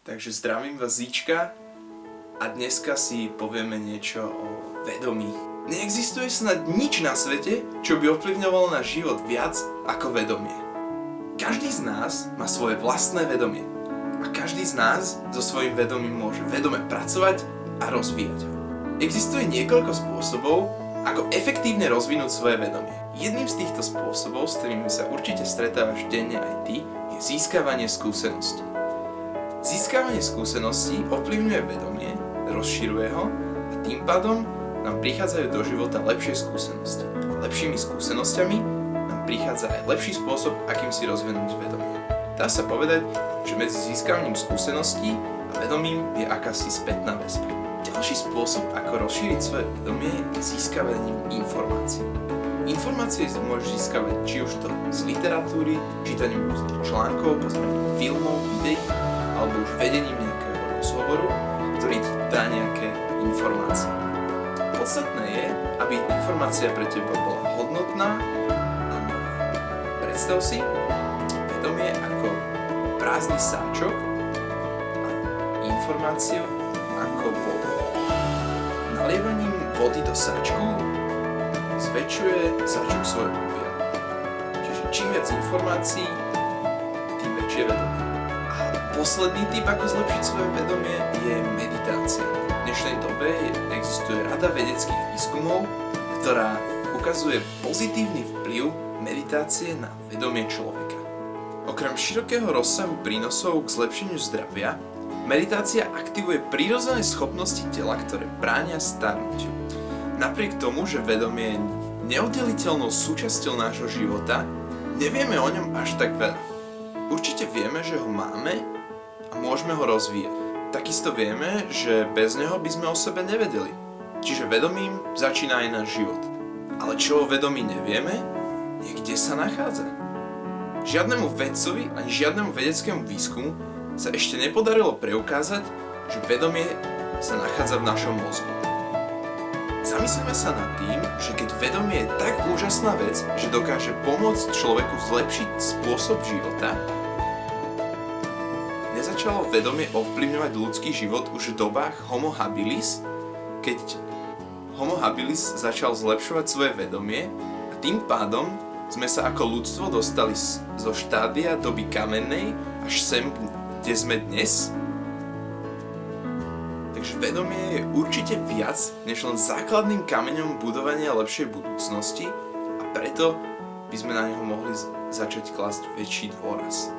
Takže zdravím vás Zíčka a dneska si povieme niečo o vedomí. Neexistuje snad nič na svete, čo by ovplyvňovalo náš život viac ako vedomie. Každý z nás má svoje vlastné vedomie a každý z nás so svojím vedomím môže vedome pracovať a rozvíjať ho. Existuje niekoľko spôsobov, ako efektívne rozvinúť svoje vedomie. Jedným z týchto spôsobov, s ktorými sa určite stretávaš denne aj ty, je získavanie skúseností. Získavanie skúseností ovplyvňuje vedomie, rozširuje ho a tým pádom nám prichádzajú do života lepšie skúsenosti. A lepšími skúsenosťami nám prichádza aj lepší spôsob, akým si rozvinúť vedomie. Dá sa povedať, že medzi získavaním skúseností a vedomím je akási spätná väzba. Ďalší spôsob, ako rozšíriť svoje vedomie, je získavaním informácií. Informácie môžeš získavať či už to z literatúry, čítaním rôznych článkov, pozeraním filmov, videí, alebo už vedením nejakého rozhovoru, ktorý ti dá nejaké informácie. Podstatné je, aby informácia pre teba bola hodnotná a nová. Predstav si vedomie ako prázdny sáčok a informáciu ako vodu. Nalievaním vody do sáčku zväčšuje sáčok svoj objem. Čiže čím viac informácií, tým väčšie vedomie. Posledný tip, ako zlepšiť svoje vedomie, je meditácia. V dnešnej dobe existuje rada vedeckých výskumov, ktorá ukazuje pozitívny vplyv meditácie na vedomie človeka. Okrem širokého rozsahu prínosov k zlepšeniu zdravia, meditácia aktivuje prirodzené schopnosti tela, ktoré bránia starnutiu. Napriek tomu, že vedomie je neoddeliteľnou súčasťou nášho života, nevieme o ňom až tak veľa. Určite vieme, že ho máme, a môžeme ho rozvíjať. Takisto vieme, že bez neho by sme o sebe nevedeli. Čiže vedomím začína aj náš život. Ale čo o vedomí nevieme, je kde sa nachádza. Žiadnemu vedcovi ani žiadnemu vedeckému výskumu sa ešte nepodarilo preukázať, že vedomie sa nachádza v našom mozgu. Zamyslíme sa nad tým, že keď vedomie je tak úžasná vec, že dokáže pomôcť človeku zlepšiť spôsob života, nezačalo vedomie ovplyvňovať ľudský život už v dobách Homo habilis, keď Homo habilis začal zlepšovať svoje vedomie a tým pádom sme sa ako ľudstvo dostali zo štádia doby kamennej až sem, kde sme dnes. Takže vedomie je určite viac než len základným kameňom budovania lepšej budúcnosti a preto by sme na neho mohli začať klásť väčší dôraz.